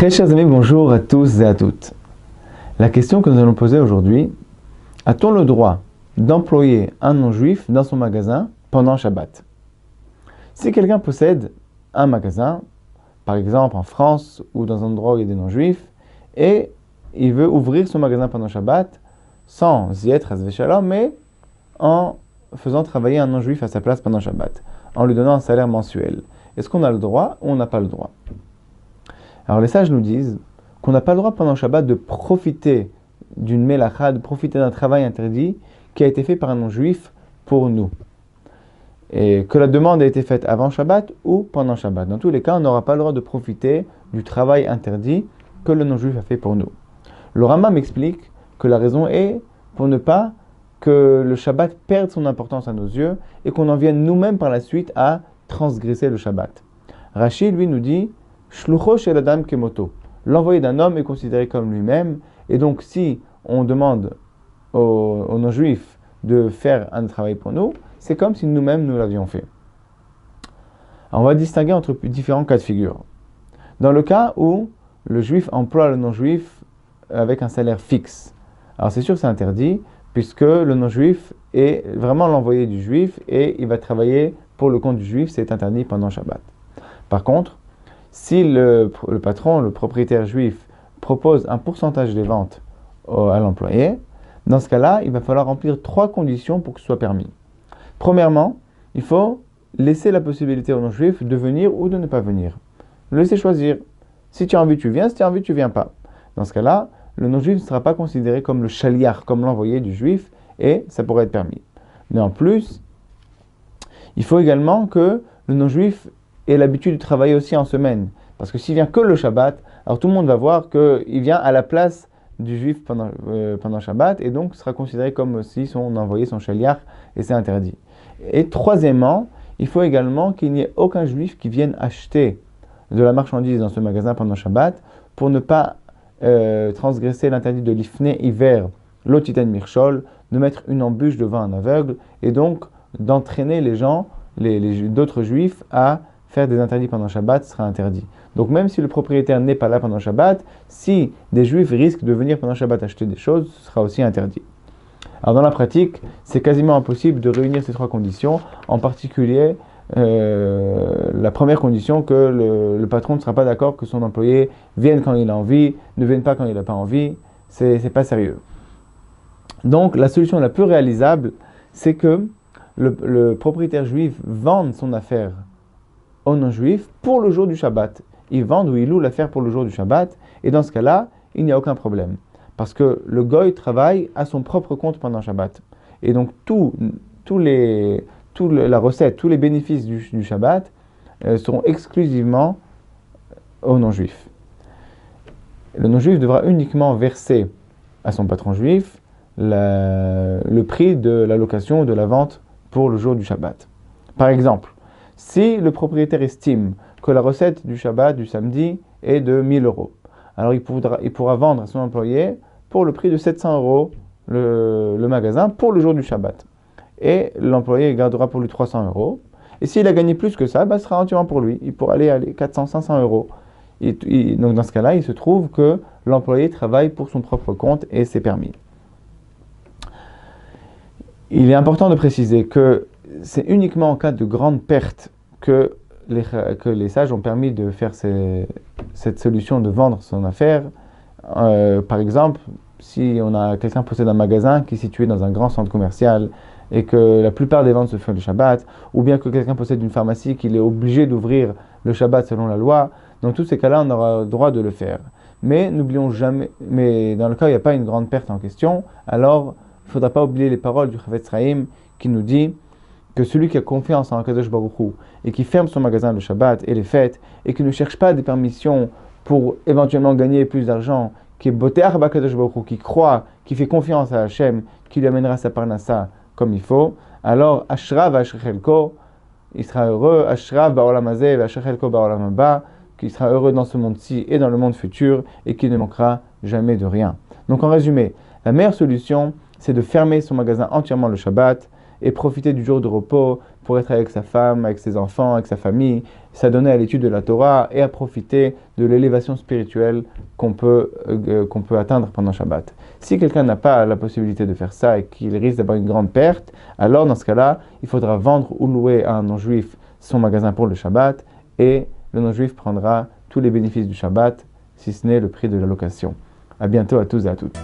Très chers amis, bonjour à tous et à toutes. La question que nous allons poser aujourd'hui, a-t-on le droit d'employer un non-juif dans son magasin pendant Shabbat? Si quelqu'un possède un magasin, par exemple en France ou dans un endroit où il y a des non-juifs, et il veut ouvrir son magasin pendant Shabbat sans y être Hasvé Shalom, mais en faisant travailler un non-juif à sa place pendant Shabbat, en lui donnant un salaire mensuel. Est-ce qu'on a le droit ou on n'a pas le droit? Alors les sages nous disent qu'on n'a pas le droit pendant Shabbat de profiter d'une mélacha, de profiter d'un travail interdit qui a été fait par un non-juif pour nous. Et que la demande a été faite avant Shabbat ou pendant Shabbat. Dans tous les cas, on n'aura pas le droit de profiter du travail interdit que le non-juif a fait pour nous. Le Rambam m'explique que la raison est pour ne pas que le Shabbat perde son importance à nos yeux et qu'on en vienne nous-mêmes par la suite à transgresser le Shabbat. Rashi, lui, nous dit Shlucho shel adam kemoto. L'envoyé d'un homme est considéré comme lui-même, et donc si on demande aux non-juifs de faire un travail pour nous, c'est comme si nous-mêmes nous l'avions fait. Alors on va distinguer entre différents cas de figure. Dans le cas où le juif emploie le non-juif avec un salaire fixe, alors c'est sûr que c'est interdit, puisque le non-juif est vraiment l'envoyé du juif et il va travailler pour le compte du juif, c'est interdit pendant Shabbat. Par contre, si le patron, le propriétaire juif, propose un pourcentage des ventes à l'employé, dans ce cas-là, il va falloir remplir 3 conditions pour que ce soit permis. Premièrement, il faut laisser la possibilité au non-juif de venir ou de ne pas venir. Le laisser choisir. Si tu as envie, tu viens. Si tu as envie, tu viens pas. Dans ce cas-là, le non-juif ne sera pas considéré comme le chaliar, comme l'envoyé du juif, et ça pourrait être permis. Mais en plus, il faut également que le non-juif ait l'habitude de travailler aussi en semaine. Parce que s'il vient que le Shabbat, alors tout le monde va voir qu'il vient à la place du juif pendant Shabbat, et donc sera considéré comme aussi son envoyé, son chaliar, et c'est interdit. Et troisièmement, il faut également qu'il n'y ait aucun juif qui vienne acheter de la marchandise dans ce magasin pendant Shabbat pour ne pas transgresser l'interdit de l'ifné hiver, l'otiten mirchol, de mettre une embûche devant un aveugle, et donc d'entraîner les gens, d'autres juifs, à faire des interdits pendant Shabbat sera interdit. Donc même si le propriétaire n'est pas là pendant Shabbat, si des juifs risquent de venir pendant Shabbat acheter des choses, ce sera aussi interdit. Alors dans la pratique, c'est quasiment impossible de réunir ces 3 conditions, en particulier la première condition, que le patron ne sera pas d'accord que son employé vienne quand il a envie, ne vienne pas quand il n'a pas envie, c'est pas sérieux. Donc la solution la plus réalisable, c'est que le propriétaire juif vende son affaire aux non-juifs pour le jour du Shabbat. Ils vendent ou ils louent l'affaire pour le jour du Shabbat, et dans ce cas-là, il n'y a aucun problème. Parce que le goy travaille à son propre compte pendant Shabbat. Et donc la recette, tous les bénéfices du Shabbat seront exclusivement aux non-juifs. Le non-juif devra uniquement verser à son patron juif le prix de la location ou de la vente pour le jour du Shabbat. Par exemple, si le propriétaire estime que la recette du Shabbat, du samedi, est de 1000 €, alors il pourra vendre à son employé pour le prix de 700 € le magasin pour le jour du Shabbat. Et l'employé gardera pour lui 300 €. Et s'il a gagné plus que ça, ce sera entièrement pour lui. Il pourra aller 400, 500 €. Donc dans ce cas-là, il se trouve que l'employé travaille pour son propre compte et c'est permis. Il est important de préciser que c'est uniquement en cas de grande perte que les sages ont permis de faire cette solution de vendre son affaire. Par exemple, si quelqu'un possède un magasin qui est situé dans un grand centre commercial et que la plupart des ventes se font le Shabbat, ou bien que quelqu'un possède une pharmacie qu'il est obligé d'ouvrir le Shabbat selon la loi, dans tous ces cas-là, on aura le droit de le faire. Mais n'oublions jamais, mais dans le cas où il n'y a pas une grande perte en question, alors il ne faudra pas oublier les paroles du Chavetz Chaim qui nous dit que celui qui a confiance en Akadosh Baruch Hu et qui ferme son magasin le Shabbat et les fêtes et qui ne cherche pas des permissions pour éventuellement gagner plus d'argent, qui est Boteach Bakadosh Baruch Hu, qui croit, qui fait confiance à Hachem, qui lui amènera sa parnassa comme il faut, alors Ashrav Ashrechelko, il sera heureux, Ashrav Ba'olam Hazeh Ashrechelko Ba'olam Haba, qu'il sera heureux dans ce monde-ci et dans le monde futur et qu'il ne manquera jamais de rien. Donc en résumé, la meilleure solution, c'est de fermer son magasin entièrement le Shabbat et profiter du jour de repos, pour être avec sa femme, avec ses enfants, avec sa famille, s'adonner à l'étude de la Torah et à profiter de l'élévation spirituelle qu'on peut atteindre pendant Shabbat. Si quelqu'un n'a pas la possibilité de faire ça et qu'il risque d'avoir une grande perte, alors dans ce cas-là, il faudra vendre ou louer à un non-juif son magasin pour le Shabbat et le non-juif prendra tous les bénéfices du Shabbat, si ce n'est le prix de la location. À bientôt à tous et à toutes.